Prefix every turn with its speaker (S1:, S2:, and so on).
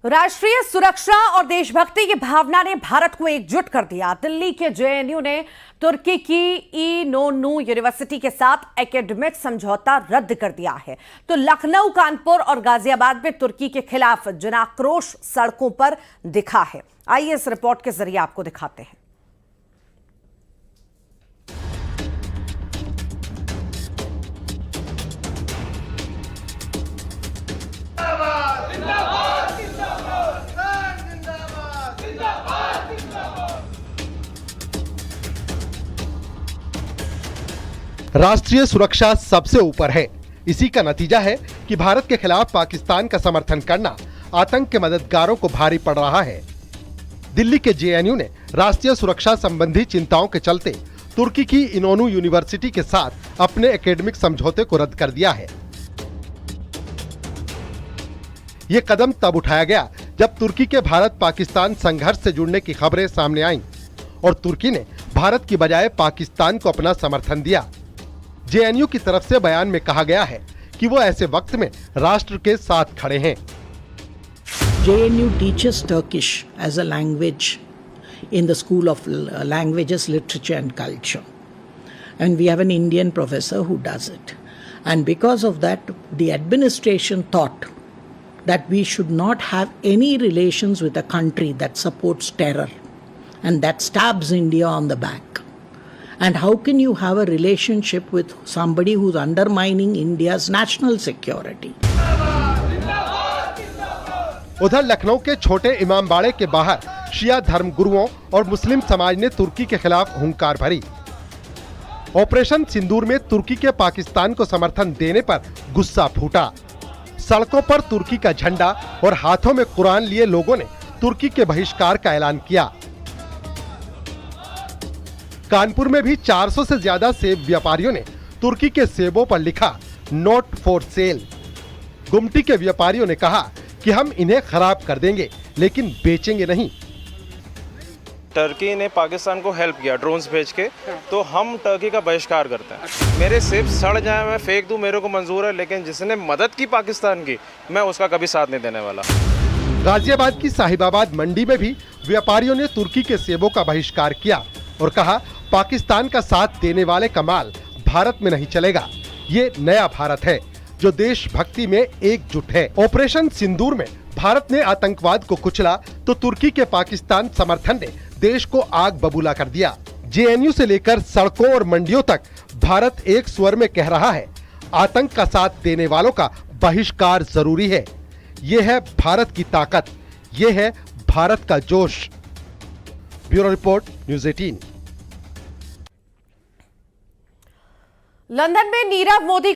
S1: राष्ट्रीय सुरक्षा और देशभक्ति की भावना ने भारत को एकजुट कर दिया। दिल्ली के जेएनयू ने तुर्की की इनोनू यूनिवर्सिटी के साथ एकेडमिक समझौता रद्द कर दिया है, तो लखनऊ, कानपुर और गाजियाबाद में तुर्की के खिलाफ जनाक्रोश सड़कों पर दिखा है। आइए इस रिपोर्ट के जरिए आपको दिखाते हैं।
S2: राष्ट्रीय सुरक्षा सबसे ऊपर है। इसी का नतीजा है कि भारत के खिलाफ पाकिस्तान का समर्थन करना आतंक के मददगारों को भारी पड़ रहा है। दिल्ली के जेएनयू ने राष्ट्रीय सुरक्षा संबंधी चिंताओं के चलते तुर्की की इनोनू यूनिवर्सिटी के साथ अपने एकेडमिक समझौते को रद्द कर दिया है। ये कदम तब उठाया गया जब तुर्की के भारत पाकिस्तान संघर्ष से जुड़ने की खबरें सामने आईं और तुर्की ने भारत की बजाय पाकिस्तान को अपना समर्थन दिया। जेएनयू की तरफ से बयान में कहा गया है कि वो ऐसे वक्त में राष्ट्र के साथ खड़े हैं।
S3: JNU teaches Turkish as a language in the School of Languages, Literature and Culture. And we have an Indian professor who does it. And because of that, the administration thought that we should not have any relations with a country that supports terror and that stabs India on the back. And how can you have a relationship with somebody who's undermining India's national security?
S2: उधर लखनऊ के छोटे इमामबाड़े के बाहर शिया धर्मगुरुओं और मुस्लिम समाज ने तुर्की के खिलाफ हुंकार भरी। ऑपरेशन सिंदूर में तुर्की के पाकिस्तान को समर्थन देने पर गुस्सा फूटा। सड़कों पर तुर्की का झंडा और हाथों में कुरान लिए लोगों ने तुर्की के बहिष्कार का ऐलान किया। कानपुर में भी 400 से ज्यादा सेब व्यापारियों ने तुर्की के सेबों पर लिखा नॉट फॉर सेल। गुमटी के व्यापारियों ने कहा कि हम इन्हें खराब कर देंगे लेकिन बेचेंगे नहीं।
S4: टर्की ने पाकिस्तान को हेल्प किया ड्रोन्स भेज के, तो हम टर्की का बहिष्कार करते हैं। मेरे सेब सड़ जाए मैं फेंक दूं, मेरे को मंजूर है, लेकिन जिसने मदद की पाकिस्तान की, मैं उसका कभी साथ नहीं देने वाला।
S2: गाजियाबाद की साहिबाबाद मंडी में भी व्यापारियों ने तुर्की के सेबों का बहिष्कार किया और कहा पाकिस्तान का साथ देने वाले का माल भारत में नहीं चलेगा। ये नया भारत है जो देशभक्ति में एकजुट है। ऑपरेशन सिंदूर में भारत ने आतंकवाद को कुचला तो तुर्की के पाकिस्तान समर्थन ने देश को आग बबूला कर दिया। जेएनयू से लेकर सड़कों और मंडियों तक भारत एक स्वर में कह रहा है आतंक का साथ देने वालों का बहिष्कार जरूरी है। ये है भारत की ताकत, ये है भारत का जोश। Bureau report, news 18।
S1: लंदन में नीरव मोदी